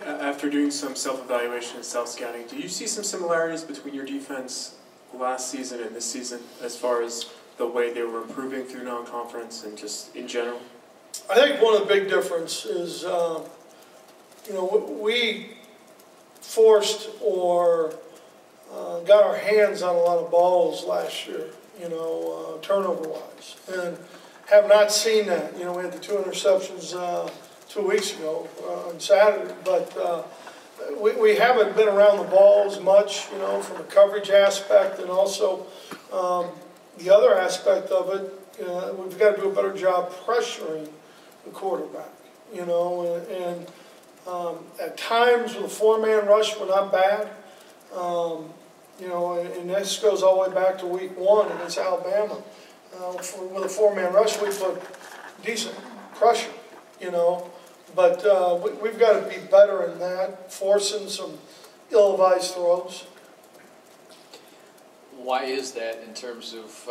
After doing some self-evaluation and self-scouting, do you see some similarities between your defense last season and this season as far as the way they were improving through non-conference and just in general? I think one of the big differences is, we forced or got our hands on a lot of balls last year, turnover-wise, and have not seen that. We had the 2 interceptions 2 weeks ago on Saturday, but we haven't been around the ball as much, from a coverage aspect, and also the other aspect of it, we've got to do a better job pressuring the quarterback, and at times with a 4-man rush, we're not bad, and this goes all the way back to week 1 against Alabama. With a 4-man rush, we put decent pressure, but we've got to be better in that, forcing some ill-advised throws. Why is that in terms of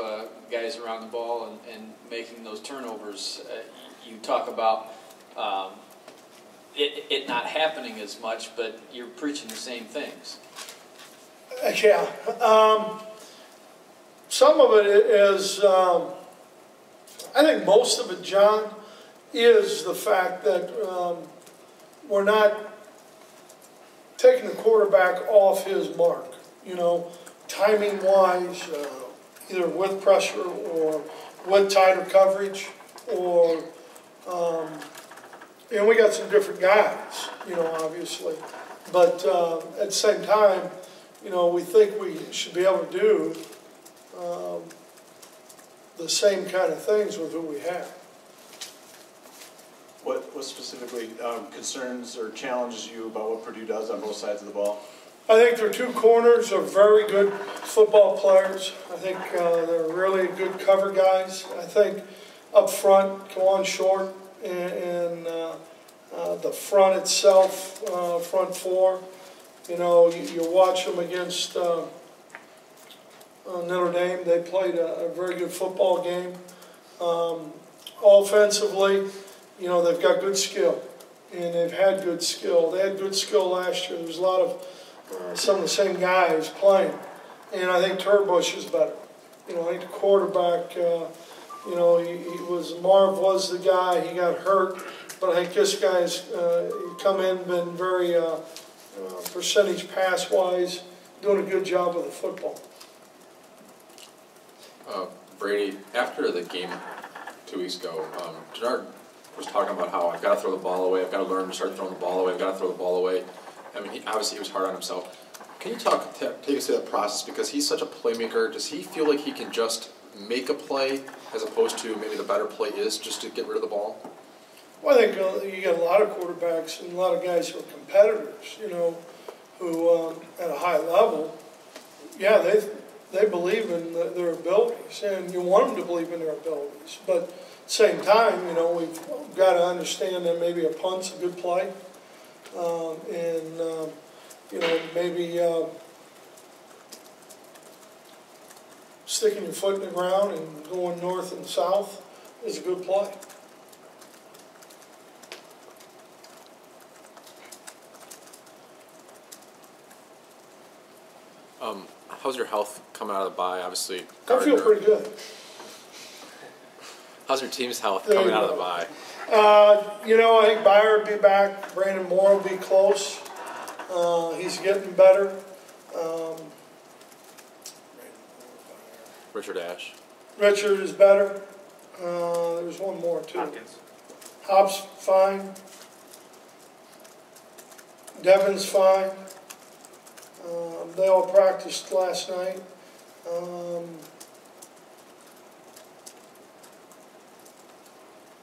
guys around the ball and making those turnovers? You talk about it not happening as much, but you're preaching the same things. Yeah. Some of it is, I think most of it, John, is the fact that we're not taking the quarterback off his mark, timing-wise, either with pressure or with tighter coverage, or, and we got some different guys, obviously. But at the same time, we think we should be able to do the same kind of things with who we have. What specifically concerns or challenges you about what Purdue does on both sides of the ball? I think their 2 corners are very good football players. I think they're really good cover guys. I think up front, Kawan Short and the front itself, front 4. You watch them against Notre Dame. They played a very good football game. Offensively, they've got good skill, and they've had good skill. They had good skill last year. There was a lot of some of the same guys playing, and I think Turbush is better. I think the quarterback, Marv was the guy. He got hurt, but I think this guy's come in, been very percentage pass-wise, doing a good job with the football. Brady, after the game 2 weeks ago, Jannard was talking about how I've got to throw the ball away, I've got to learn to start throwing the ball away, I've got to throw the ball away. I mean, obviously he was hard on himself. Can you take us through that process? Because he's such a playmaker. Does he feel like he can just make a play as opposed to maybe the better play is just to get rid of the ball? Well, I think you get a lot of quarterbacks and a lot of guys who are competitors, who at a high level, yeah, they believe in their abilities, and you want them to believe in their abilities. But at the same time, we've got to understand that maybe a punt's a good play, and maybe sticking your foot in the ground and going north and south is a good play. How's your health coming out of the bye? Obviously, I feel pretty good. How's your team's health coming out of the bye? I think Byer will be back. Brandon Moore will be close. He's getting better. Richard Ash. Richard is better. There's one more too. Hopkins. Hop's fine. Devin's fine. They all practiced last night.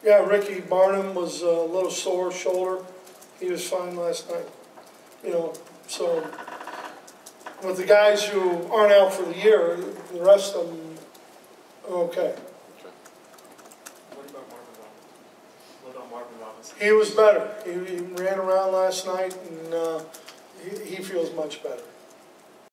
Yeah, Ricky Barnum was a little sore shoulder. He was fine last night. So with the guys who aren't out for the year, the rest of them are okay. What about Marvin Robbins? What about Marvin Robbins? He was better. He ran around last night, and he feels much better.